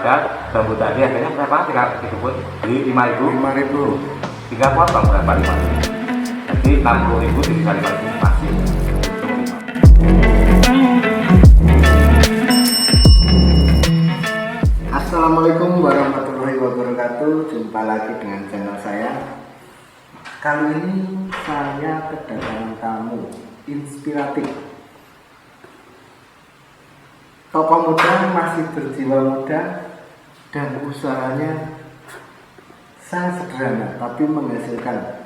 ada bambu tadi harganya berapa? 3 beli 5.000. 5.000. 3 potong berapa? 5.000. Jadi 60.000 dikali 5.000 masih. Assalamualaikum warahmatullahi wabarakatuh. Jumpa lagi dengan channel saya. Kali ini saya kedatangan tamu inspiratif, tokoh muda masih berjiwa muda dan usahanya sangat sederhana tapi menghasilkan.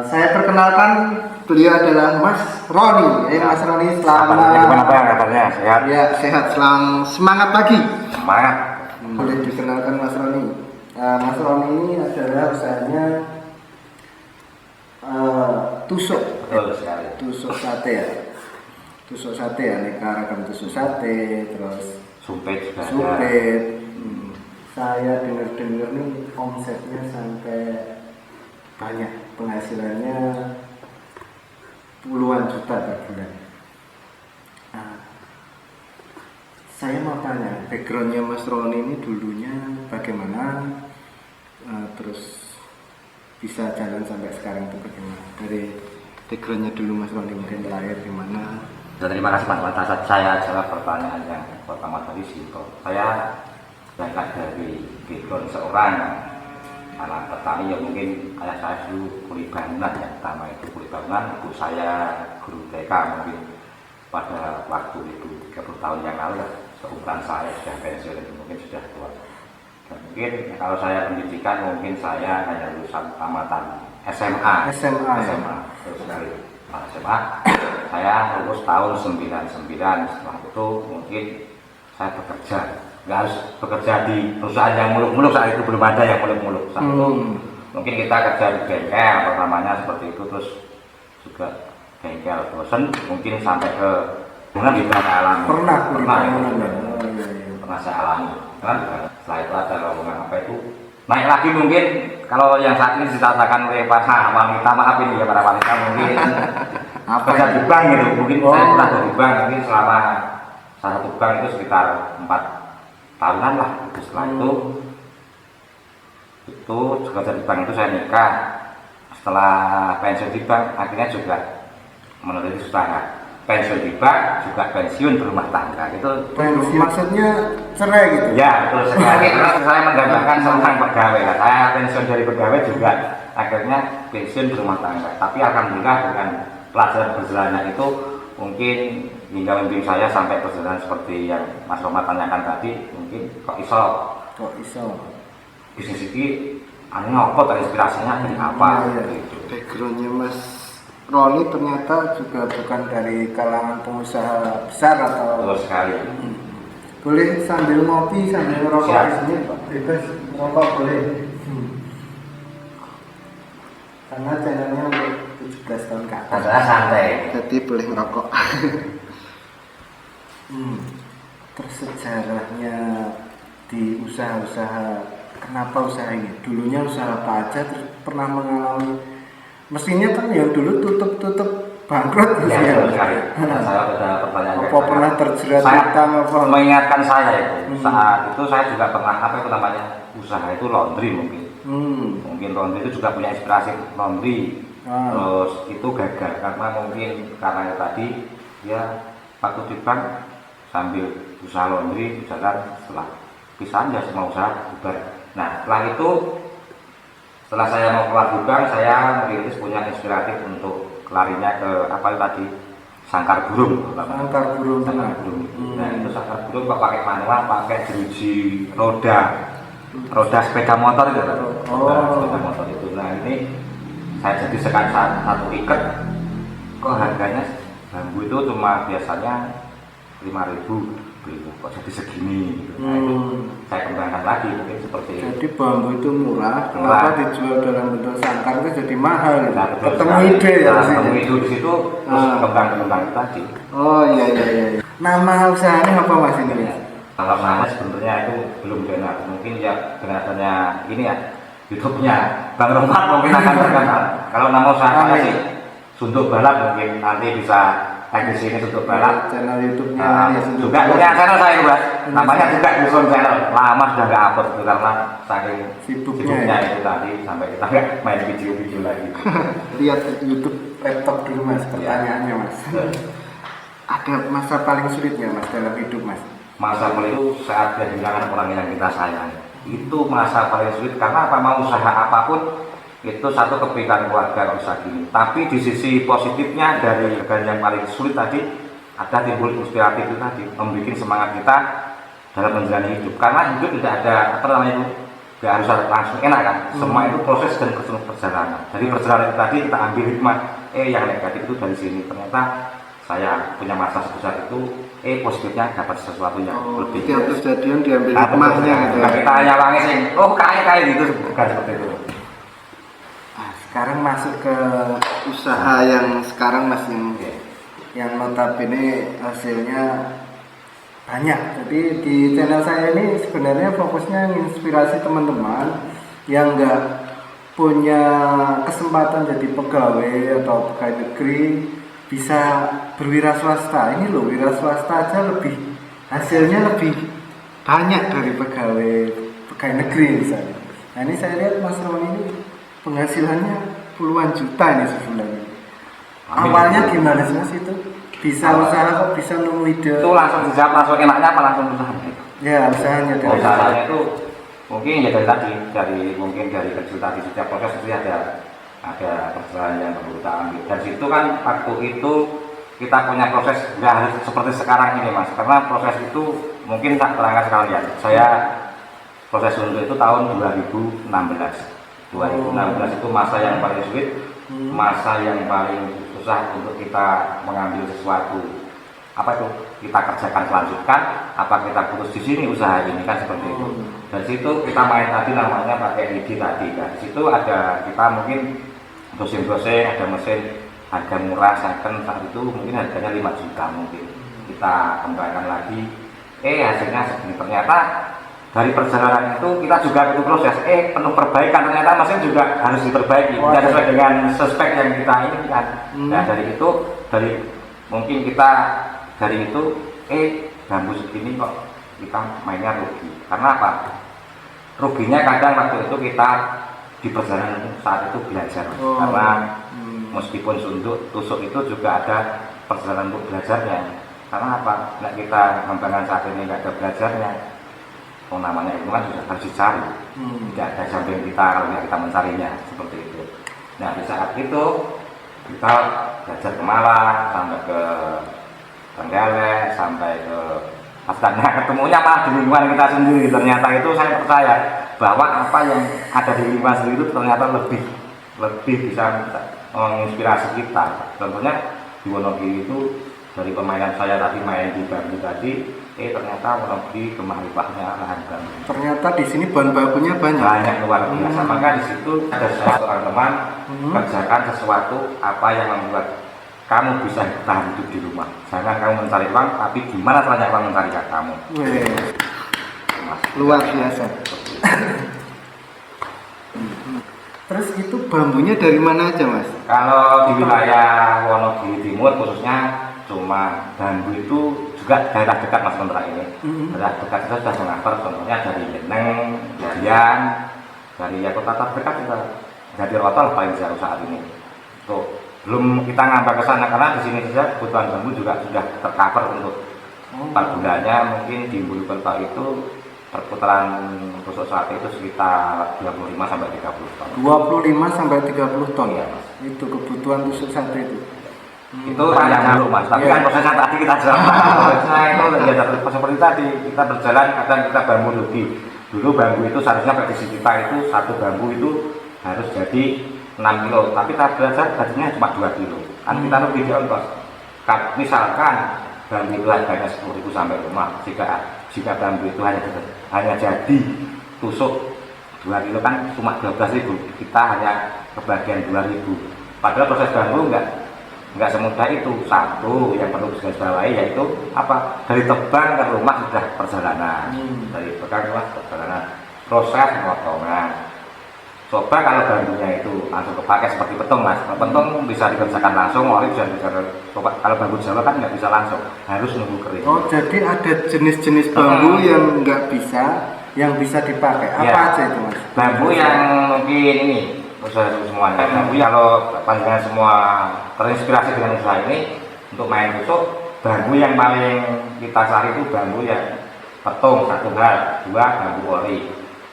Saya perkenalkan, beliau adalah Mas Roni. Mas Roni, selamat. Gimana Pak kabarnya? Sehat? Ya, sehat. Semangat pagi. Semangat. Boleh dikenalkan Mas Roni. Mas Roni ini adalah usahanya tusuk. Betul sekali. Tusuk sate ya. Tusuk sate ya, aneka ragam tusuk sate, terus Sumpit juga ada. supit. Saya dengar-dengar nih omsetnya sampai banyak, penghasilannya puluhan juta per bulan. Saya mau tanya, backgroundnya Mas Roni ini dulunya bagaimana, terus bisa jalan sampai sekarang itu bagaimana? Dari backgroundnya dulu Mas Roni, mungkin lahir di mana? Terima kasih Mas atas saya jawab pertanyaan yang pertama tadi simpel. Saya berangkat dari background seorang anak petani, ya mungkin ayah saya dulu kuli bangunan ya, pertama itu kuli bangunan, ibu saya guru TK, mungkin pada waktu itu 30 tahun yang lalu ya, seumuran saya sudah pensiun, mungkin sudah tua. Dan mungkin kalau saya pendidikan mungkin saya hanya lulusan tamatan SMA. Terus dari SMA saya lulus tahun 99. Setelah itu mungkin saya bekerja. Nggak harus bekerja di perusahaan yang muluk-muluk, saat itu belum ada yang muluk-muluk. Saat itu mungkin kita kerja di bengkel pertamanya seperti itu, terus juga bengkel bosen, mungkin sampai ke mana kita alami. Pernah saya alami kan. Setelah itu ada lowongan apa itu naik lagi, mungkin kalau yang saat ini dirasakan oleh para wanita, maaf ini ya para wanita, mungkin kerja di bank gitu, mungkin saya pernah di bank, mungkin selama satu bank itu sekitar 4 tahunan lah. Setelah itu juga dari bank itu saya nikah. Setelah pensiun di bank, akhirnya juga meneliti usaha. Pensiun di bank juga pensiun berumah tangga. Itu Maksudnya cerai gitu? Ya betul sekali. Karena saya menggambarkan tentang pegawai. Saya pensiun dari pegawai juga akhirnya pensiun berumah tangga. Tapi alhamdulillah dengan pelajaran perjalanan itu mungkin hingga mimpi saya sampai perjalanan seperti yang Mas Roma tanyakan tadi, mungkin kok iso bisnis ini anu ngopo, inspirasinya dari apa? Gitu. Backgroundnya Mas Roni ternyata juga bukan dari kalangan pengusaha besar atau. Betul sekali. Boleh sambil ngopi sambil merokok di sini Pak? Bebas merokok boleh. Karena channelnya untuk 17 tahun ke atas. Masalah santai. Jadi boleh merokok. Terus sejarahnya di usaha-usaha, kenapa usaha ini? Dulunya usaha apa aja, terus pernah mengalami, mestinya kan yang dulu tutup bangkrut Ya betul sekali. Saya ada pertanyaan. Apa pernah terjerat utang apa? Mengingatkan saya itu, saat itu saya juga pernah usaha itu laundry mungkin. Mungkin laundry itu juga punya inspirasi laundry. Terus itu gagal karena tadi ya waktu di bank sambil usaha laundry jalan, setelah pisahan ya semua usaha bubar. Nah setelah saya mau keluar di bank, saya merintis punya inspiratif untuk larinya ke apa itu tadi, sangkar burung. Sangkar burung. Nah itu sangkar burung kok pakai manual, pakai jeruji roda sepeda motor itu. Sepeda motor itu. Nah ini saya jadi satu ikat, kok harganya bambu itu cuma biasanya 5.000, kok jadi segini gitu. Nah itu saya kembangkan lagi mungkin seperti itu. Jadi bambu itu murah, kenapa dijual dalam bentuk sangkar itu jadi mahal gitu. Nah, ketemu ide ya. Ketemu ide di situ, terus kembang tadi. Oh iya. Nama usahanya apa Mas ini? Kalau nama sebenarnya itu belum benar, mungkin ya dengan adanya ini ya YouTube-nya Bang Romat mungkin akan terkenal. Kalau nama usaha saya sih Suntuk Balap, mungkin nanti bisa teknis ini untuk balap. Channel YouTube-nya Juga punya channel saya Mas, namanya juga Dusun Channel. Lama sudah nggak upload itu karena saking sibuknya itu tadi sampai kita nggak main video-video lagi. Lihat YouTube laptop dulu Mas, pertanyaannya Mas. Ada masa paling sulitnya Mas dalam hidup Mas? Masa paling itu saat kehilangan orang yang kita sayang. Itu masa paling sulit karena apa, mau usaha apapun itu satu kepikiran keluarga usaha gini. Tapi di sisi positifnya dari bagian yang paling sulit tadi ada timbul inspiratif itu tadi, membuat semangat kita dalam menjalani hidup. Karena hidup tidak ada apa namanya itu, tidak harus langsung enak kan. Semua itu proses dan perjalanan. Dari perjalanan itu tadi kita ambil hikmah. Yang negatif itu dari sini. Ternyata saya punya masa sebesar itu, positifnya dapat sesuatu yang lebih. Tiap kejadian diambil hikmahnya gitu. Kita nyawangin sih, kayak gitu, bukan seperti itu. Sekarang masuk ke usaha yang sekarang Mas, yang notabene hasilnya banyak. Jadi di channel saya ini sebenarnya fokusnya menginspirasi teman-teman yang enggak punya kesempatan jadi pegawai atau pegawai negeri bisa berwira swasta. Ini loh, wira swasta aja hasilnya lebih banyak dari pegawai negeri misalnya. Nah ini saya lihat Mas Roni ini penghasilannya puluhan juta ini sebulan. Awalnya gimana sih Mas itu? Bisa usaha kok, bisa nemu ide? Itu langsung dijawab, langsung enaknya apa langsung usahanya itu? Ya usahanya dari usahanya itu mungkin ya dari tadi, mungkin dari kecil tadi setiap proses itu ada perjalanan yang perlu kita ambil. Dan situ kan waktu itu kita punya proses nggak harus seperti sekarang ini Mas, karena proses itu mungkin tak terangkan sekalian. Saya proses untuk itu tahun 2016 itu masa yang paling sulit, masa yang paling susah untuk kita mengambil sesuatu. Apa itu kita kerjakan selanjutkan, apa kita putus di sini usaha ini kan seperti itu. Dari situ kita main tadi namanya pakai ide tadi kan. Di situ ada kita mungkin dosen-dosen, ada mesin harga murah second saat itu mungkin harganya 5 juta mungkin. Kita kembangkan lagi, hasilnya segini. Ternyata dari perjalanan itu kita juga butuh proses, penuh perbaikan, ternyata mesin juga harus diperbaiki, tidak sesuai dengan spek yang kita inginkan. Nah dari itu, mungkin kita dari itu, bambu segini kok kita mainnya rugi. Karena apa? Ruginya kadang waktu itu kita di perjalanan saat itu belajar, karena meskipun tusuk itu juga ada perjalanan untuk belajarnya. Karena apa? Nah kita kembangan saat ini nggak ada belajarnya. Namanya itu kan sudah harus dicari, tidak ada samping kita kalau kita mencarinya seperti itu. Nah di saat itu kita belajar ke Malang, sampai ke Trenggalek, sampai ke Astana, ketemunya malah di lingkungan kita sendiri. Ternyata itu saya percaya bahwa apa yang ada di lingkungan sendiri itu ternyata lebih bisa menginspirasi kita. Contohnya di Wonogiri itu dari permainan saya tadi main di bambu tadi, ternyata Wonogiri kemah-ripahnya lahan bambu. Ternyata di sini bahan bakunya banyak luar biasa. Maka di situ ada seorang teman kerjakan sesuatu apa yang membuat kamu bisa bertahan hidup di rumah. Jangan kamu mencari uang, tapi gimana caranya uang mencari kamu. Luar biasa. Terus itu bambunya dari mana aja Mas? Kalau di wilayah Wonogiri Timur khususnya cuma bambu itu juga daerah dekat Mas Mentera ini. Daerah dekat kita sudah mengantar, contohnya dari Yeneng, Jarian, dari kota terdekat juga dari Rotol paling jauh saat ini. Tuh, belum kita ngambah ke sana karena di sini saja kebutuhan bambu juga sudah tercover untuk 4 bulannya. Mungkin di Bulu Kota itu perputaran tusuk sate itu sekitar 25 sampai 30 ton. 25 sampai 30 ton ya Mas. Itu kebutuhan tusuk sate itu. Itu panjang dulu Mas, tapi kan prosesnya tadi kita jalan. Prosesnya itu ya seperti tadi kita berjalan, kadang kita bambu rugi. Dulu bambu itu seharusnya prediksi kita itu satu bambu itu harus jadi 6 kilo, tapi kita belajar tadinya cuma 2 kilo. Kan kita rugi di ongkos. Misalkan bambu itu harganya 10.000 sampai rumah, jika bambu itu hanya jadi tusuk 2 kilo kan cuma 12.000, kita hanya kebagian 2.000. Padahal proses bambu enggak semudah itu. Satu yang perlu digarisbawahi yaitu apa? Dari tebang ke rumah sudah perjalanan. Dari tebang ke rumah perjalanan, proses pemotongan, Coba kalau bambunya itu langsung kepakai seperti petung mas, kalau petung bisa dikerjakan langsung, ori bisa dikerjakan. Coba kalau bambu Jawa kan nggak bisa langsung, harus nunggu kering. Oh, jadi ada jenis-jenis bambu yang nggak bisa, yang bisa dipakai. Apa Ya. aja itu mas? Bambu yang mungkin ini usaha semuanya. Bambu kalau panjangan semua terinspirasi dengan usaha ini untuk main tusuk, bambu yang paling kita cari itu bambu yang petung satu hal, dua bambu ori.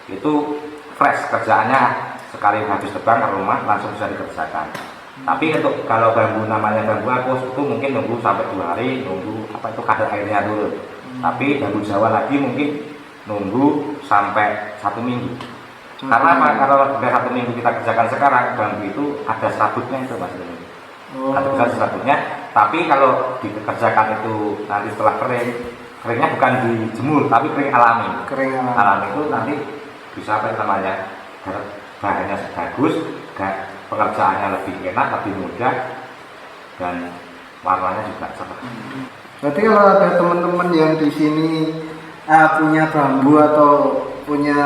Itu fresh kerjaannya, sekali habis terbang ke rumah langsung bisa dikerjakan. Tapi untuk kalau bambu namanya bambu apus itu mungkin nunggu sampai 2 hari, nunggu apa itu kadar airnya dulu. Tapi bambu Jawa lagi mungkin nunggu sampai 1 minggu. Karena apa? Kalau sudah 1 minggu kita kerjakan sekarang, bambu itu ada serabutnya itu mas. Oh. Ada besar serabutnya. Tapi kalau dikerjakan itu nanti setelah kering, keringnya bukan dijemur tapi kering alami. Kering Alami itu nanti bisa apa namanya, bahannya bagus, pengerjaannya lebih enak, lebih mudah, dan warnanya juga cerah. Berarti kalau ada teman-teman yang di sini punya bambu atau punya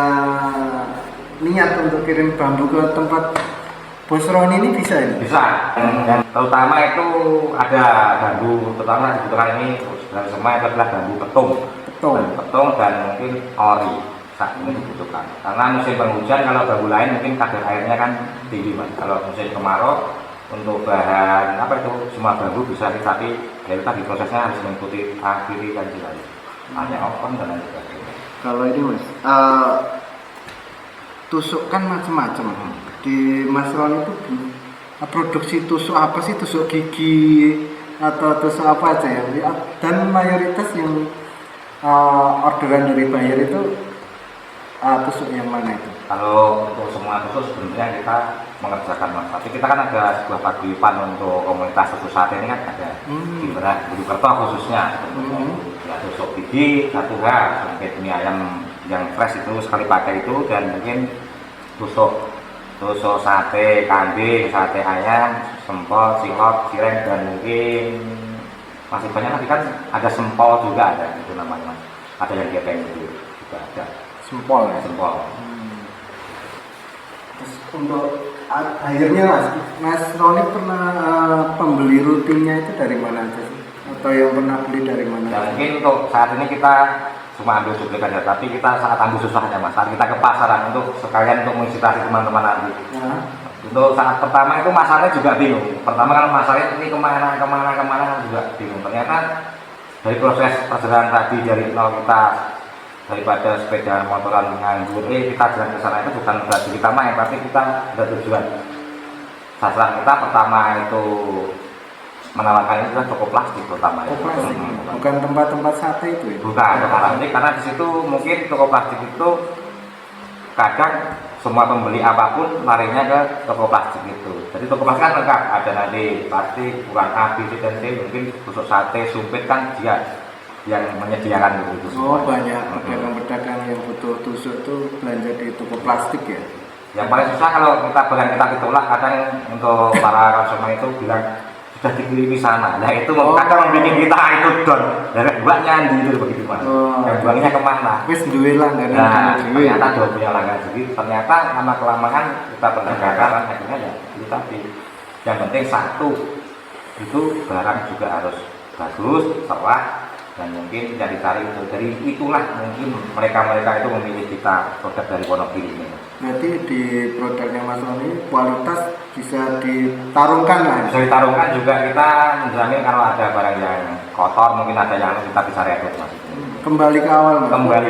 niat untuk kirim bambu ke tempat Bos Roni ini bisa ini? Bisa, dan terutama itu ada bambu, terutama dibutuhkan ini dan semua itu adalah bambu petung. Petung dan mungkin ori saat ini dibutuhkan. Karena musim penghujan kalau bambu lain mungkin kadar airnya kan tinggi mas. Kalau musim kemarau untuk bahan apa itu semua bambu bisa, tapi dari tadi prosesnya harus mengikuti kiri dan jalan. Hanya open dan lain sebagainya. Kalau ini mas, tusuk kan macam-macam. Di Mas Roni itu produksi tusuk apa sih? Tusuk gigi atau tusuk apa aja ya? Dan mayoritas yang orderan dari buyer itu tusuk yang mana itu? Kalau untuk semua tusuk sebenarnya kita mengerjakan mas, tapi kita kan ada sebuah paguyuban untuk komunitas tusuk sate ini kan ada di Mojokerto khususnya. Ya tusuk gigi satu hal, sampai mie ayam yang fresh itu sekali pakai itu, dan mungkin tusuk sate kambing, sate ayam, sempol, silop, cireng, dan mungkin masih banyak lagi kan ada sempol juga ada itu namanya mas. Ada yang gepeng itu juga ada. Sempol ya? Sempol. Terus untuk akhirnya Mas Roni pernah pembeli rutinnya itu dari mana aja sih? Atau yang pernah beli dari mana? Ya mungkin untuk saat ini kita cuma ambil duplikat ya, tapi kita saat ambil susahnya mas, saat kita ke pasaran untuk sekalian untuk menginspirasi teman-teman nanti. Ya. Untuk saat pertama itu masarnya juga bingung. Pertama kalau masarnya ini kemana juga bingung. Ternyata dari proses perjalanan tadi dari nol kita, daripada sepeda motoran nganggur, kita jalan ke sana itu bukan berarti kita main, tapi kita ada tujuan. Sasaran kita pertama itu menawarkan itu toko plastik pertama. Toko plastik, bukan tempat-tempat sate itu ya? Bukan toko plastik, karena di situ mungkin toko plastik itu kadang semua pembeli apapun larinya ke toko plastik itu. Jadi toko plastik kan lengkap, ada nanti plastik, ukuran A, B, C, dan D, mungkin tusuk sate, sumpit kan dia yang menyediakan itu. Oh banyak pedagang-pedagang yang butuh tusuk itu belanja di toko plastik ya? Yang paling susah kalau barang kita ditolak, kadang untuk para konsumen itu bilang sudah dikirimi sana. Nah itu kadang membuat kita itu down. Dan buatnya itu begitu mas. Yang buangnya kemana? Wis duwe langganan. Nah ternyata dua punya langganan. Jadi ternyata lama kelamaan kita perdagangan akhirnya ya itu tadi. Yang penting satu itu barang juga harus bagus, cerah, dan mungkin yang dicari itu. Dari itulah mungkin mereka itu memilih kita produk dari Wonogiri ini. Berarti di produknya Mas Roni kualitas bisa ditarungkan lah. Bisa ditarungkan juga, kita menjamin kalau ada barang yang kotor mungkin ada yang kita bisa rekrut mas. Kembali ke awal mas. Kembali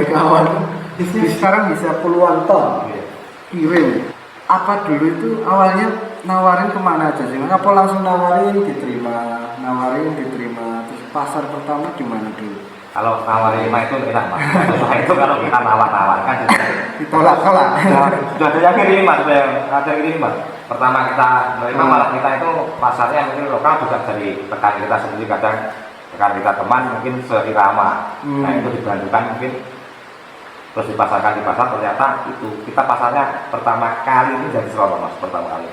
ke awal. Sekarang bisa puluhan ton kirim. Apa dulu itu awalnya nawarin kemana aja sih? Apa langsung nawarin diterima? Terus pasar pertama di mana dulu? Kalau nawarin itu enak mas. Susah itu kalau kita nawar-nawarkan ditolak-tolak. Sudah ada yang kirim mas, Pertama kita menerima malah kita itu pasarnya mungkin lokal juga dari rekan kita sendiri, kadang rekan kita teman mungkin seirama. Nah itu dibantukan mungkin terus dipasarkan di pasar, ternyata itu kita pasarnya pertama kali ini jadi Serono mas, pertama kali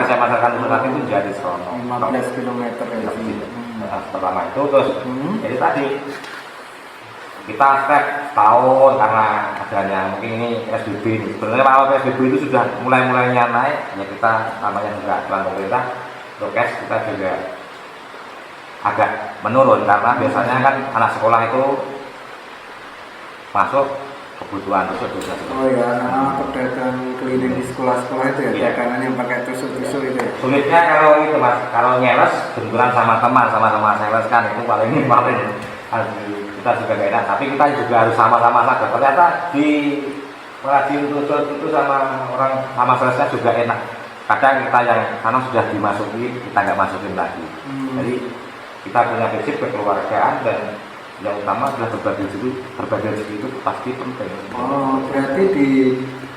saya pasarkan itu jadi Serono 15 km ya. Pertama itu terus jadi tadi kita step setahun karena adanya mungkin ini PSBB ini. Sebenarnya kalau PSBB itu sudah mulai-mulainya naik, ya kita namanya juga aturan pemerintah, prokes kita juga agak menurun karena biasanya kan anak sekolah itu masuk kebutuhan tusuk juga. Oh ya, karena pedagang keliling di sekolah-sekolah itu ya, Iya. dagangan yang pakai tusuk-tusuk itu ya. Sulitnya kalau itu mas, kalau nyeles benturan sama teman, sama-sama sales kan itu paling kita juga gak enak. Tapi kita juga harus sama-sama saja. Ternyata di perajin tusuk itu sama orang sama salesnya juga enak. Kadang kita yang karena sudah dimasuki, kita nggak masukin lagi. Jadi kita punya prinsip kekeluargaan dan yang utama adalah berbagi rezeki itu pasti penting. Oh, berarti di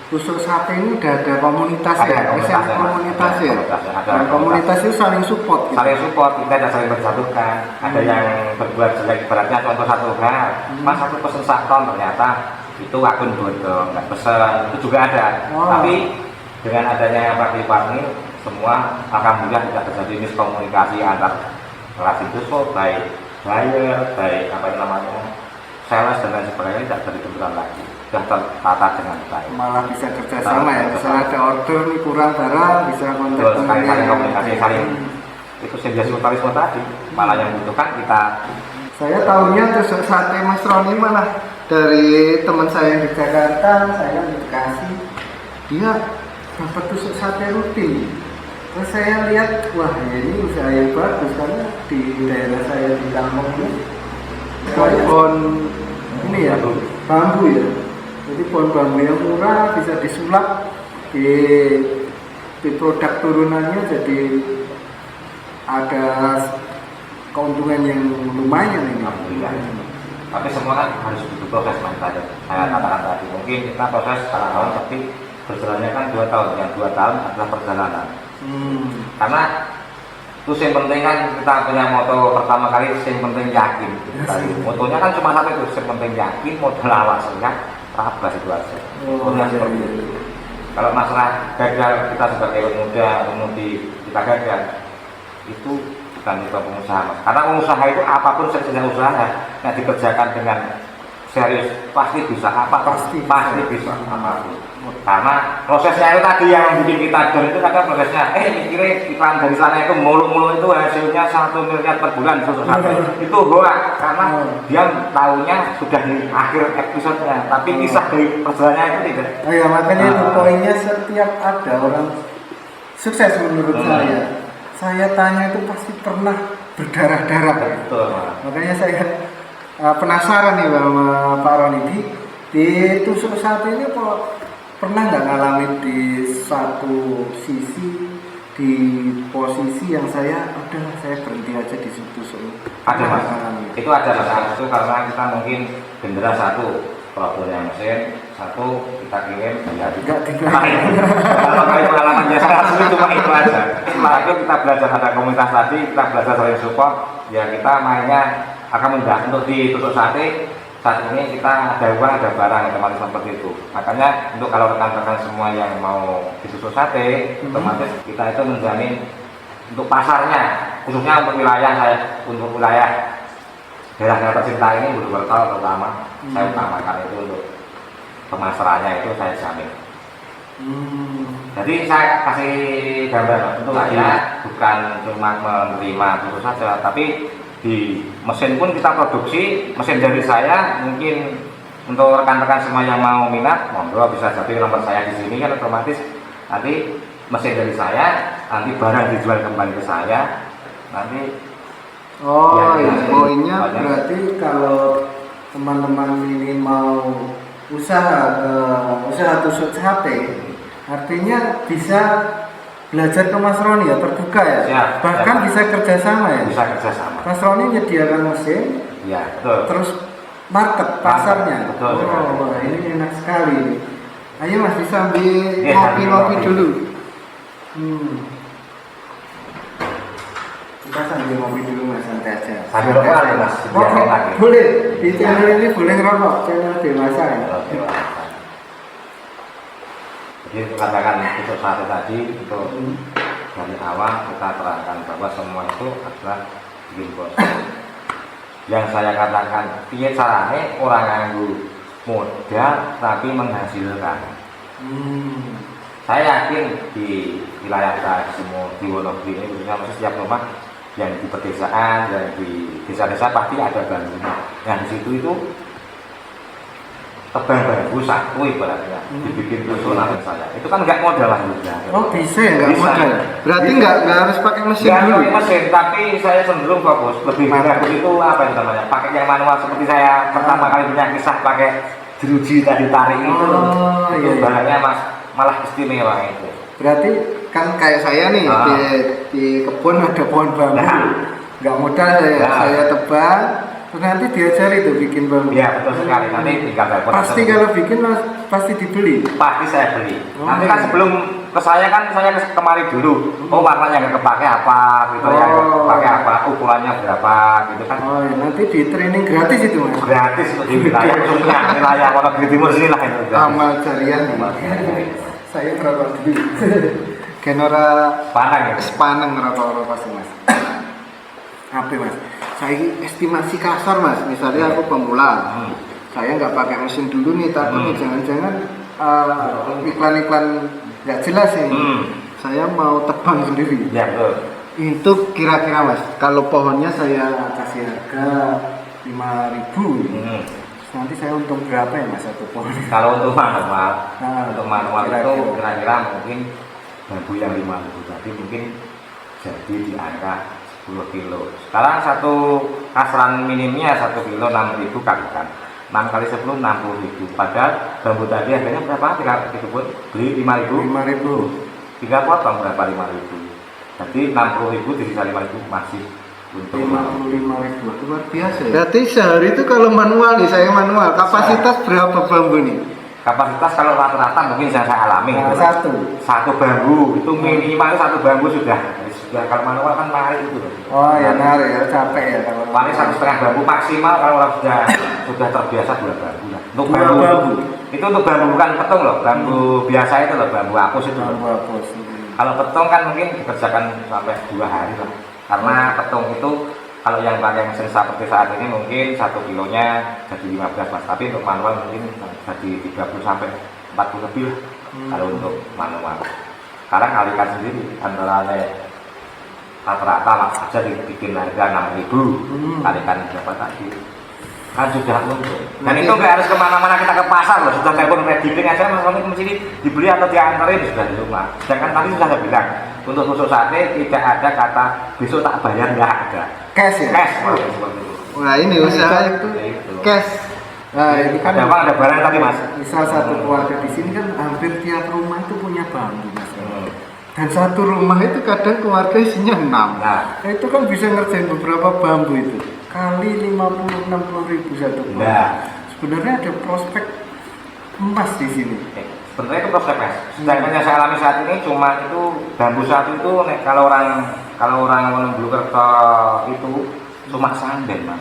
tusuk sate ini udah ada komunitas ya? Komunitas ya? Dan komunitas itu saling support gitu? Saling support, kita ada saling menjatuhkan. Ada yang berbuat jelek, beratnya contoh satu hal, mas aku pesen 1 ton ternyata itu akun bodong, nggak pesen, itu juga ada. Tapi dengan adanya Pak ini semua alhamdulillah tidak terjadi miskomunikasi antar relasi tusuk, baik buyer, baik apa namanya sales dan lain sebagainya tidak terjadi benturan lagi, sudah tertata dengan baik. Malah bisa kerjasama ya, misalnya ada order nih kurang barang, bisa kontak terus saling komunikasi, saling itu simbiosis mutualisme tadi, malah yang membutuhkan kita. Saya tahunya tusuk sate Mas Roni malah dari teman saya yang di Jakarta, saya di Bekasi, dia dapat tusuk sate rutin. Terus saya lihat, wah ini usaha yang bagus karena di daerah saya di kampung ini pohon ini ya bambu ya. Jadi pohon bambu yang murah bisa disulap di produk turunannya, jadi ada keuntungan yang lumayan ini. Alhamdulillah. Tapi semua kan harus butuh proses tadi. Saya katakan tadi, mungkin kita proses setengah tahun, tapi berjalannya kan 2 tahun. Yang 2 tahun adalah perjalanan. Karena itu yang penting kan kita punya moto pertama kali, yang penting yakin. Motonya kan cuma satu itu, yang penting yakin, modal awal saja, tabas itu aja. Motonya seperti itu. Kalau masalah gagal kita sebagai pemuda, pemudi kita gagal, itu bukan juga pengusaha mas. Karena pengusaha itu apapun jenis usaha yang dikerjakan dengan serius pasti bisa pasti bisa apapun. Karena prosesnya itu tadi yang bikin kita down itu kadang prosesnya mikirnya iklan dari sana itu mulu-mulu itu hasilnya 1 miliar per bulan itu hoax karena dia tahunya sudah di akhir episodenya, tapi kisah dari perjalanannya itu tidak. Oh ya, makanya itu poinnya setiap ada orang sukses menurut saya tanya itu pasti pernah berdarah-darah. Betul. Makanya saya penasaran nih sama Pak Roni, di tusuk sate ini kok pernah nggak ngalamin di satu sisi, di posisi yang saya berhenti aja di tusuk ini? Ada mas, itu ada mas. Itu karena kita mungkin bendera satu problemnya mesin, satu kita kirim ya tidak kalau kali pengalaman biasa itu cuma itu aja. Setelah itu kita belajar ada komunitas tadi, kita belajar saling support, ya kita mainnya akan mudah. Untuk di tusuk sate saat ini kita ada uang, ada barang, otomatis seperti itu. Makanya untuk kalau rekan-rekan semua yang mau ditusuk sate, otomatis kita itu menjamin untuk pasarnya, khususnya untuk wilayah saya, untuk wilayah daerah tercinta ini Purwokerto terutama, saya utamakan itu untuk pemasarannya itu saya jamin. Jadi saya kasih gambar untuk saya bukan cuma menerima tusuk saja, tapi di mesin pun kita produksi mesin dari saya. Mungkin untuk rekan-rekan semua yang mau minat, monggo bisa jadi nomor saya di sini kan, otomatis nanti mesin dari saya, nanti barang dijual kembali ke saya, nanti. Poinnya berarti kalau teman-teman ini mau usaha tusuk sate, artinya bisa belajar ke Mas Roni ya, terbuka ya. Bahkan bisa kerjasama ya. Bisa kerjasama. Mas Roni menyediakan mesin, ya betul. Terus market pasarnya. Betul. Ini enak sekali. Ayo Mas, bisa ambil ngopi-ngopi dulu. Kita sambil ngopi dulu Mas, santai aja. Sambil rokok ya Mas, biar enak ya. Boleh, di channel ini boleh ngerokok, channel dewasa ya. Jadi katakan tusuk sate tadi untuk dari awal kita terangkan bahwa semua itu adalah bikin bos. Yang saya katakan piye carane orang nganggo modal tapi menghasilkan. Saya yakin di wilayah saya semua di Wonogiri ini khususnya setiap rumah yang di pedesaan, yang di desa-desa pasti ada bambunya. Yang di situ itu tebang bambu satu ibaratnya dibikin tusuk nanti saya. Itu kan nggak modal lah juga. Oh bisa ya nggak modal. Berarti nggak harus pakai mesin nggak dulu. pakai mesin, tapi saya cenderung fokus lebih bagus itu apa yang namanya pakai yang manual seperti saya pertama kali punya kisah pakai jeruji tadi tarik itu. Itu barangnya malah istimewa itu. Berarti kan kayak saya nih di kebun ada pohon bambu, nggak modal saya tebang, terus nanti diajari tuh bikin bambu. Iya betul sekali. Nanti tinggal telepon. Pasti kalau bikin pasti dibeli. Pasti saya beli. Nanti kan sebelum ke saya kemari dulu. Oh warnanya nggak kepake apa, gitu ya, kepake apa, ukurannya berapa, gitu kan. Oh ya, nanti di training gratis itu mas. Gratis di wilayah khususnya wilayah Wonogiri Timur sini lah itu. Amal jariah. Saya berapa dulu? Kenora Panang ya? Sepanang rata-rata pasti mas. Apa mas? Saya estimasi kasar mas. Misalnya aku pemula, saya nggak pakai mesin dulu nih, tapi jangan-jangan iklan-iklan nggak jelas ini. Saya mau tebang sendiri. Ya betul. Itu kira-kira mas, kalau pohonnya saya kasih harga 5.000. Nanti saya untung berapa ya mas satu pohon? Kalau untuk manual, itu kira-kira mungkin bambu yang 5.000 tadi mungkin jadi di angka 10 kilo. Sekarang satu kasaran minimnya 1 kilo 6.000 kalikan 6 kali 10 60.000. Padahal bambu tadi harganya berapa? Beli 5.000. 3 potong berapa 5.000. Jadi 60.000 disisa 5.000 masih untuk 55.000 luar biasa ya. Berarti sehari itu kalau manual nih, saya manual, kapasitas berapa bambu nih? Kapasitas kalau rata-rata mungkin yang saya alami satu bambu itu minimal satu bambu sudah kalau manual kan lari itu. Oh ya lari ya, capek ya kalau paling 1,5 bambu maksimal kalau orang sudah terbiasa 2 bambu lah. Untuk bambu itu untuk bambu bukan petung loh, bambu biasa itu loh, bambu apus itu. Bambu apus. Kalau petung kan mungkin dikerjakan sampai 2 hari lah. Karena petung itu kalau yang pakai mesin seperti saat ini mungkin 1 kilonya jadi 15 mas, tapi untuk manual mungkin jadi 30 sampai 40 lebih lah. Kalau untuk manual sekarang kalikan sendiri antara rata-rata lah aja dibikin harga 6.000 kalikan berapa tadi kan sudah untung. Dan itu nggak harus kemana-mana, kita ke pasar loh, sudah telepon reading aja mas Roni ke sini dibeli atau diantarin sudah di rumah. Sedangkan tadi sudah saya bilang untuk tusuk sate tidak ada kata besok tak bayar, nggak ada. Cash ya? Cash. Wah ini usaha itu cash. Nah ini kan ada barang tadi mas. Misal satu keluarga di sini kan hampir tiap rumah itu punya bambu mas. Dan satu rumah itu kadang keluarga isinya 6. Nah itu kan bisa ngerjain beberapa bambu itu. Kali 50-60.000 satu pohon. Nah, sebenarnya ada prospek emas di sini. Sebenarnya itu prospek mas. Sedangkan yang saya alami saat ini cuma itu bambu satu itu kalau orang Wonogerto itu cuma samben mas.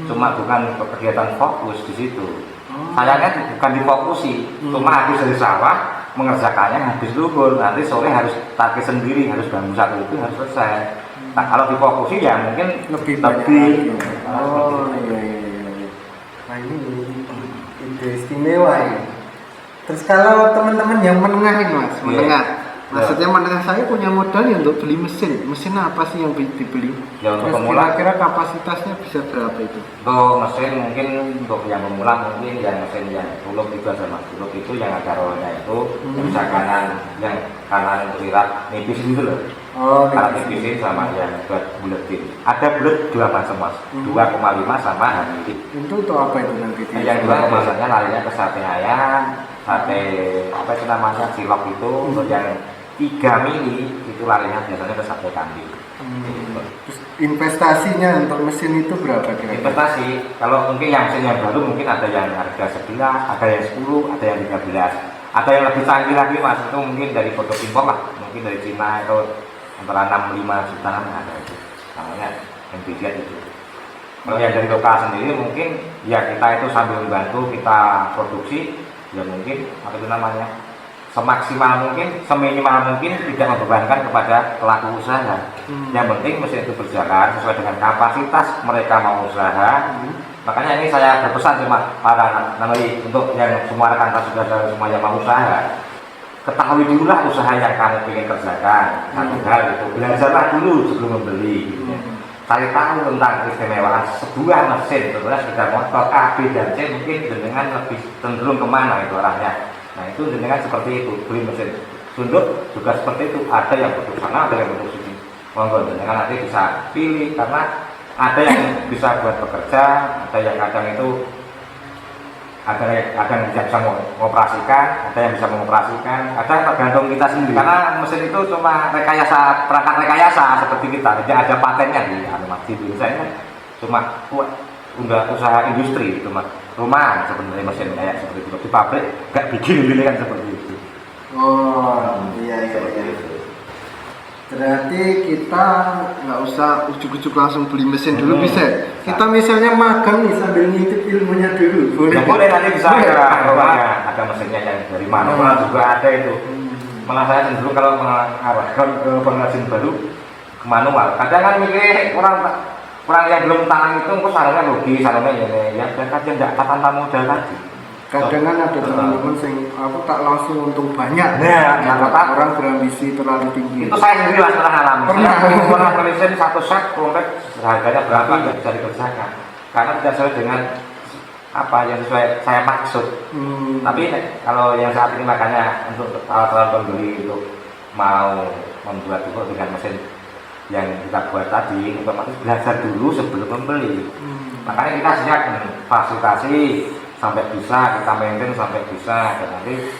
Cuma bukan kegiatan fokus di situ. Sayangnya bukan difokusi, cuma habis dari sawah mengerjakannya habis luhur, nanti sore harus target sendiri, harus bambu satu itu harus selesai. Nah, kalau difokusi ya mungkin lebih. Oh iya. Nah ini ide istimewa ya. Terus kalau teman-teman yang menengah ini mas, maksudnya menengah, saya punya modal ya untuk beli mesin apa sih yang dibeli? Ya untuk pemula kira-kira kapasitasnya bisa berapa itu? Untuk mesin mungkin untuk yang pemula mungkin yang mesin yang tuluk itu sama tuluk itu yang ada rollnya itu bisa yang kanan kiri nipis gitu loh. Kalau nipisin sama yang buat buletin. Ada bulet 2 macam mas, 2,5 sama hamil. Itu untuk apa itu nanti? Yang 2,5 larinya ke sate ayam, sate apa itu namanya cilok itu, untuk yang 3 mili itu larinya biasanya ke sate kambing. Terus investasinya untuk mesin itu berapa kira-kira? Investasi, kalau mungkin yang mesin yang baru mungkin ada yang harga 11, ada yang 10, ada yang 13. Ada yang lebih canggih lagi mas, itu mungkin dari foto impor lah, mungkin dari Cina itu antara 65 jutaan ada itu, namanya Nvidia itu. Kalau yang dari lokal sendiri mungkin ya kita itu sambil membantu kita produksi, ya mungkin apa itu namanya semaksimal mungkin, seminimal mungkin tidak membebankan kepada pelaku usaha. Yang penting mesin itu berjalan sesuai dengan kapasitas mereka mau usaha. Makanya ini saya berpesan sama para nanti untuk yang semua rekan saudara semua yang mau usaha, ketahui dulu lah usaha yang kamu ingin kerjakan. Satu hal itu, belajarlah dulu sebelum membeli. Gitu. Cari tahu tentang keistimewaan sebuah mesin, sebenarnya sepeda motor A, B, dan C mungkin dengan lebih cenderung kemana itu arahnya. Nah itu dengan seperti itu, beli mesin sunduk juga seperti itu, ada yang bentuk sana, ada yang bentuk sini. Monggo dengan nanti bisa pilih, karena ada yang bisa buat bekerja, ada yang kadang itu ada yang tidak bisa mengoperasikan, ada yang bisa mengoperasikan, kadang tergantung kita sendiri. Karena mesin itu cuma rekayasa, perangkat rekayasa seperti kita, tidak ada patennya di animasi biasanya, cuma usaha industri, cuma rumahan sebenarnya mesin kayak seperti itu. Di pabrik nggak bikin ini kan seperti itu. Oh iya. Berarti kita nggak usah ujuk-ujuk langsung beli mesin dulu, bisa. Kita misalnya magang nih sambil ngintip ilmunya dulu. Boleh? Ya, boleh, nanti bisa ada mesinnya yang dari manual juga ada itu. Malah saya cenderung kalau mengarahkan ke pengrajin baru ke manual. Kadang kan mikir orang yang belum tangan itu kok sarannya rugi, sarannya ya dan kadang tidak tanpa modal tadi. Kadang kan ada teman-teman yang aku tak langsung untung banyak. Nah, orang berambisi terlalu tinggi. Itu saya sendiri lah pernah alami. Pernah mesin satu set komplek harganya berapa nggak bisa dikerjakan karena tidak sesuai dengan apa yang sesuai saya maksud. Tapi kalau yang saat ini makanya untuk calon pembeli itu mau membuat itu dengan mesin yang kita buat tadi, otomatis belajar dulu sebelum membeli. Makanya kita siap fasilitasi sampai bisa, kita maintain sampai bisa, dan nanti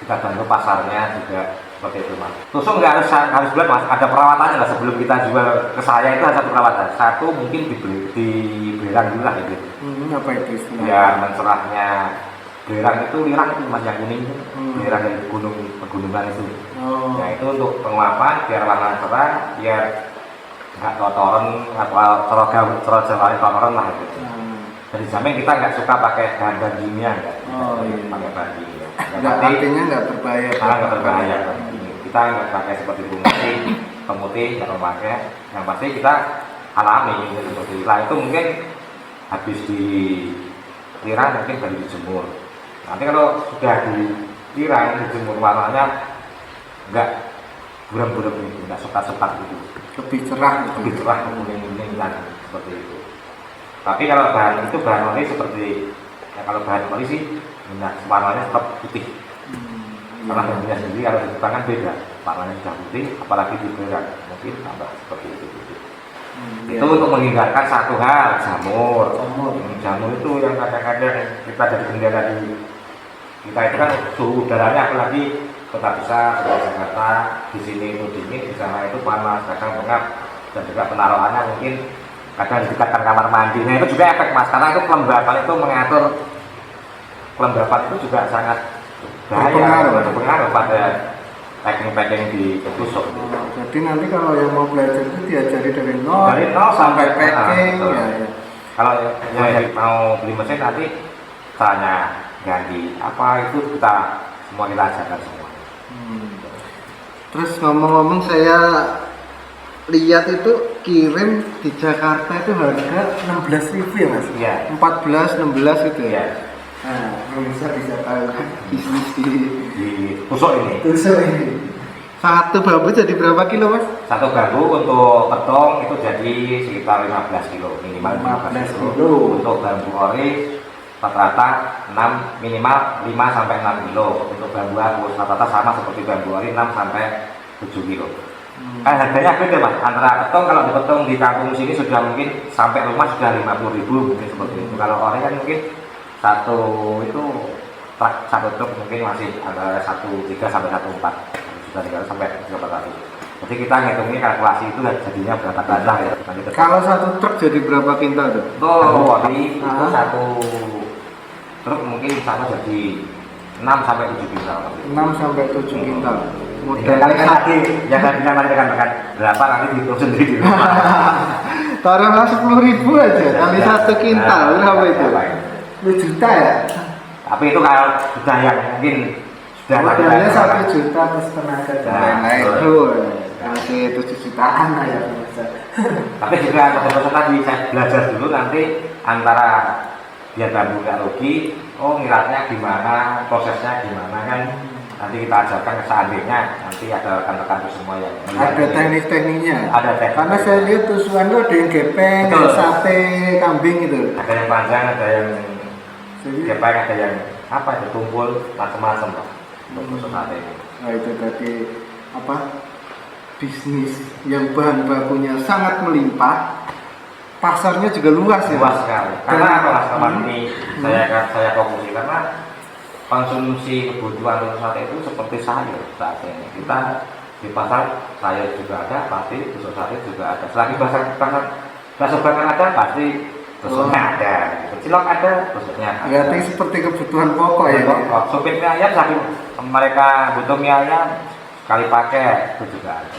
kita bantu pasarnya juga seperti itu mas. Tusuk nggak harus bulat mas, ada perawatannya lah sebelum kita jual ke saya itu ada satu perawatan. Satu mungkin di belerang dulu lah gitu. Apa itu istilahnya? Ya mencerahnya belerang itu lirang itu mas yang kuning itu, belerang dari pegunungan itu. Ya itu untuk penguapan biar warna cerah, biar nggak kotoran atau cerah kotoran lah gitu. Jadi jamin kita nggak suka pakai bahan kimia, pakai bahan kimia. Artinya nggak berbahaya. Nggak berbahaya. Kita nggak pakai seperti pemutih, nggak memakai. Yang pasti kita alami seperti itu. Itu mungkin habis dirang mungkin baru dijemur. Nanti kalau sudah dirang dijemur warnanya nggak buram-buram itu, nggak sekat-sekat itu. Lebih cerah, kuning-kuning kan seperti itu. Tapi kalau bahan itu bahan oli seperti ya kalau bahan oli sih warnanya tetap putih. Karena bahannya sendiri kalau di Jepang kan beda, warnanya sudah putih, apalagi di belerang mungkin tambah seperti itu. Itu untuk menghindarkan satu hal, jamur. Jamur itu yang kadang-kadang kita jadi kendala di kita itu kan suhu udaranya apalagi kota besar seperti Jakarta, di sini itu dingin, di sana itu panas, kadang pengap, dan juga penaruhannya mungkin kadang didekatkan kamar mandinya itu juga efek mas, karena itu kelembapan itu mengatur kelembapan itu juga sangat bahaya, berpengaruh pada packing di tusuk. Jadi nanti kalau yang mau belajar itu diajari dari nol sampai packing. Kalau yang mau beli mesin nanti caranya ganti apa itu kita semua kita ajarkan semua. Terus ngomong-ngomong saya lihat itu kirim di Jakarta itu harga 16.000 ya mas? Iya. 14, 16 gitu ya? Iya. Nah, bisa tahu bisnis di tusuk ini. Tusuk ini. Satu bambu jadi berapa kilo mas? Satu bambu untuk petong itu jadi sekitar 15 kilo minimal 15 kilo. Untuk bambu ori rata-rata 6 minimal 5 sampai 6 kilo. Untuk bambu apus rata-rata sama seperti bambu ori 6 sampai 7 kilo. Kan harganya beda mas, antara petong kalau dipetong di kampung sini sudah mungkin sampai rumah sudah 50.000 mungkin seperti itu. Kalau ori kan mungkin satu truk mungkin masih antara 1,3 sampai 1,4 sudah sampai 300. Jadi kita ngitungnya kalkulasi itu jadinya berapa tanah ya. Kalau satu truk jadi berapa kintal tuh? Ori itu satu truk mungkin sama jadi 6 sampai 7 kintal. 6 sampai 7 kintal. Modalnya tadi yang saya bilang tadi kan berapa nanti dihitung sendiri di rumah. Taruhlah 10.000 aja kali satu kintal berapa itu? 10 juta ya? Tapi itu kalau sudah yang mungkin modalnya 1 juta plus tenaga dan Nah, lain-lain betul. tuh masih 7 jutaan lah ya bisa. Tapi juga betul-betul tadi saya belajar dulu nanti antara biar bambu nggak rugi, oh ngiratnya gimana, prosesnya gimana kan. Nanti kita ajarkan seandainya nanti ada rekan-rekan semua yang Ada teknik-tekniknya. Ada teknik. Karena saya lihat tusukan itu ada yang gepeng, Betul. ada sate kambing gitu. Ada yang panjang, ada yang Jadi gepeng, ada yang apa itu tumpul, macam-macam lah untuk tusuk sate ini. nah itu tadi apa bisnis yang bahan bakunya sangat melimpah, pasarnya juga luas ya. Luas sekali. Karena apa mas teman ini Hmm. saya fokusi karena konsumsi kebutuhan untuk sate itu seperti sayur saat ini. Kita di pasar sayur juga ada, pasti tusuk sate juga ada. Selagi bakso bakar ada, pasti tusuknya ada. Cilok ada, tusuknya ada. Berarti seperti kebutuhan pokok ya. Kalau sopir mie ayam, saking mereka butuh mie ayam, sekali pakai itu juga ada.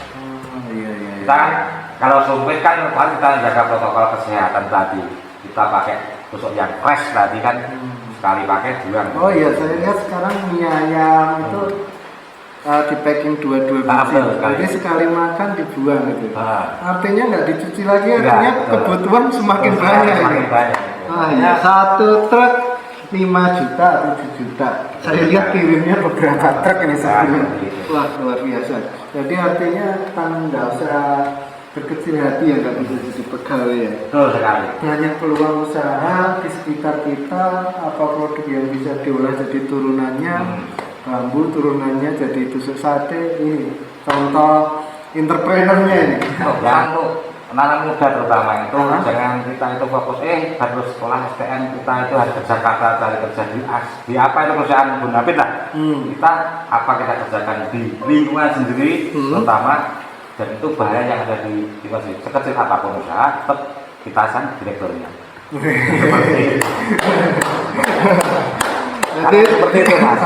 Iya iya. Kita kan kalau sopir kan paling kita jaga protokol kesehatan tadi. Kita pakai tusuk yang fresh tadi kan sekali pakai buang. Oh iya, saya lihat sekarang mie ayam itu di packing dua-dua Ah, biji. betul sekali. Jadi sekali makan dibuang gitu. Ah. Artinya nggak dicuci lagi, Nggak, artinya betul. kebutuhan semakin banyak. Semakin gitu. banyak. Ah iya, 1 truk 5 juta, 7 juta. Saya lihat kirimnya beberapa truk ini sebelum. Wah luar biasa. Jadi artinya kan nggak usah berkecil hati ya, nggak bisa jadi pegawai ya. Betul sekali. Banyak peluang usaha di sekitar kita, apa produk yang bisa diolah jadi turunannya, bambu turunannya jadi tusuk sate. Ini contoh entrepreneurnya ini. Yang untuk anak muda terutama itu Hah? jangan kita itu fokus harus sekolah STM, kita itu harus kerja kata cari kerja di apa itu perusahaan bonafit lah. Kita apa kita kerjakan di lingkungan sendiri terutama, dan itu bahaya yang ada di masjid. Sekecil apapun usaha tetap kita san direkturnya. Seperti itu mas.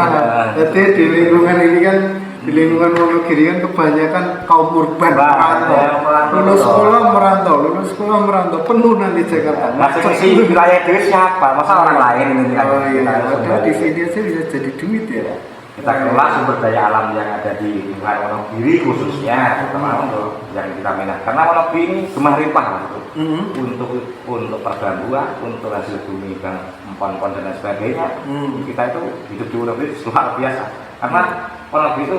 Jadi di lingkungan ini kan, di lingkungan Wonogiri kan kebanyakan kaum urban merantau, lulus sekolah merantau, penuh nanti Jakarta. Nah, seperti wilayah itu siapa? Masa orang lain ini kan? Oh iya, padahal di sini aja bisa jadi duit ya. Kita kelola sumber daya alam yang ada di lingkungan Wonogiri khususnya, terutama untuk yang kita minat. Karena Wonogiri ini gemah limpah untuk perbambuan, untuk hasil bumi dan empon-empon dan lain sebagainya. Kita itu hidup di Wonogiri luar biasa. Karena Wonogiri itu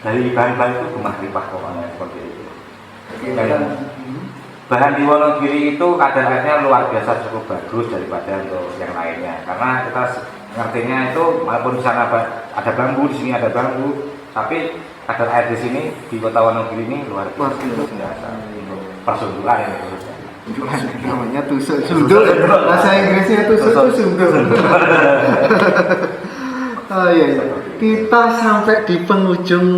dari bahan-bahan itu gemah limpah pokoknya seperti itu. Dan bahan di Wonogiri itu kadar-kadarnya luar biasa cukup bagus daripada untuk yang lainnya. Karena kita ngertinya itu walaupun di sana ada bambu, di sini ada bambu, tapi kadar air di sini di kota Wonogiri ini luar biasa. Persundulan ini khususnya. Namanya tusuk sundul, bahasa Inggrisnya tusuk itu sundul. Oh iya, iya. Kita sampai di penghujung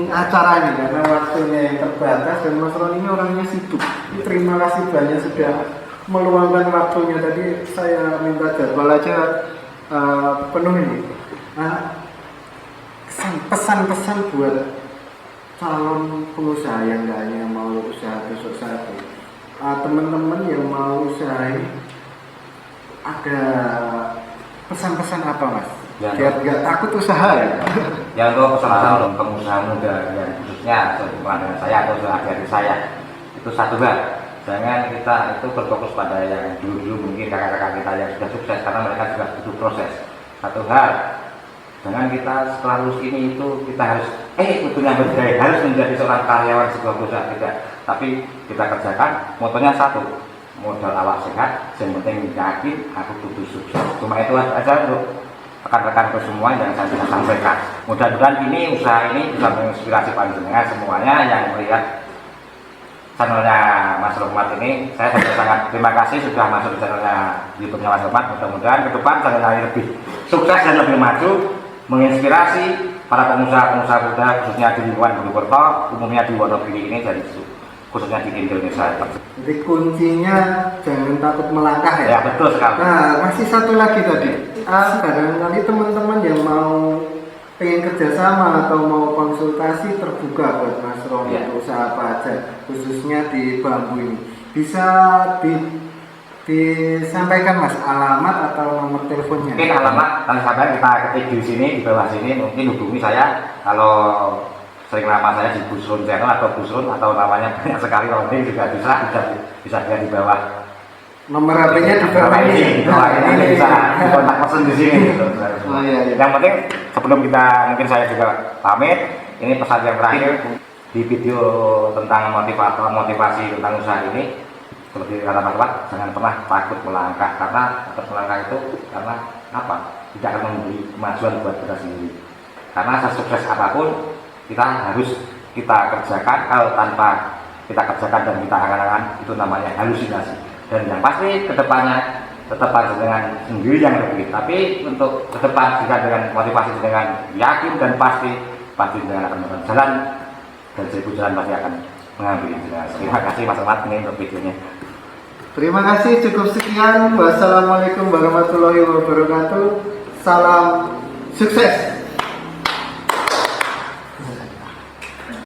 acara ini karena waktunya yang terbatas dan Mas Roni ini orangnya sibuk. Terima kasih banyak sudah meluangkan waktunya. Tadi saya minta jadwal aja penuh ini. Nah, pesan-pesan buat calon pengusaha yang nggak hanya mau usaha tusuk sate, teman-teman yang mau usaha ini, ada pesan-pesan apa mas? Ya, Biar nggak takut usaha ya. Ya untuk pesan pengusaha muda yang khususnya dengan saya atau dari saya itu satu hal, jangan kita itu berfokus pada yang dulu mungkin kakak-kakak kita yang sudah sukses karena mereka juga butuh proses. Satu hal, jangan kita setelah lulus ini itu kita harus butuhnya berjaya, harus menjadi seorang karyawan sebuah perusahaan, tidak. Tapi kita kerjakan motonya satu, modal awak sehat, yang penting yakin aku butuh sukses. Cuma itu aja untuk rekan-rekanku semua yang saya bisa sampaikan. Mudah-mudahan ini usaha ini bisa menginspirasi panjenengan semuanya yang melihat channelnya Mas Rohmat ini. Saya sangat terima kasih sudah masuk di channelnya YouTube-nya Mas Rohmat. Mudah-mudahan ke depan channelnya ini lebih sukses dan lebih maju, menginspirasi para pengusaha-pengusaha muda khususnya di lingkungan Bonokerto, umumnya di Wonogiri ini dan khususnya di Indonesia. Jadi kuncinya jangan takut melangkah ya. Ya betul sekali. Nah masih satu lagi tadi, barangkali teman-teman yang mau pengen kerjasama atau mau konsultasi terbuka buat Mas Romi Ya. usaha apa aja, khususnya di bambu ini bisa di Disampaikan Mas alamat atau nomor teleponnya. Mungkin alamat kalau sampai kita ketik di sini di bawah sini mungkin hubungi saya kalau sering nama saya di Busrun Channel atau Busrun atau namanya banyak sekali nanti juga bisa di bawah. Nomor HP-nya di bawah ini. Di bawah ini bisa kontak person di sini. Gitu. Oh, iya, iya. Yang penting sebelum kita mungkin saya juga pamit, ini pesan yang terakhir di video tentang motivasi tentang usaha ini. Seperti kata Pak Wak, jangan pernah takut melangkah karena melangkah itu karena apa? Tidak akan memberi kemajuan buat kita sendiri. Karena sesukses apapun kita harus kita kerjakan. Kalau tanpa kita kerjakan dan kita angan-angan itu namanya halusinasi. Dan yang pasti kedepannya tetap harus dengan sendiri yang lebih. Tapi untuk ke depan jika dengan motivasi dengan yakin dan pasti dengan akan berjalan dan 1000 jalan pasti akan mengambil jalan. Terima kasih Mas Ahmad ini untuk videonya. Terima kasih, cukup sekian. Wassalamualaikum warahmatullahi wabarakatuh. Salam sukses.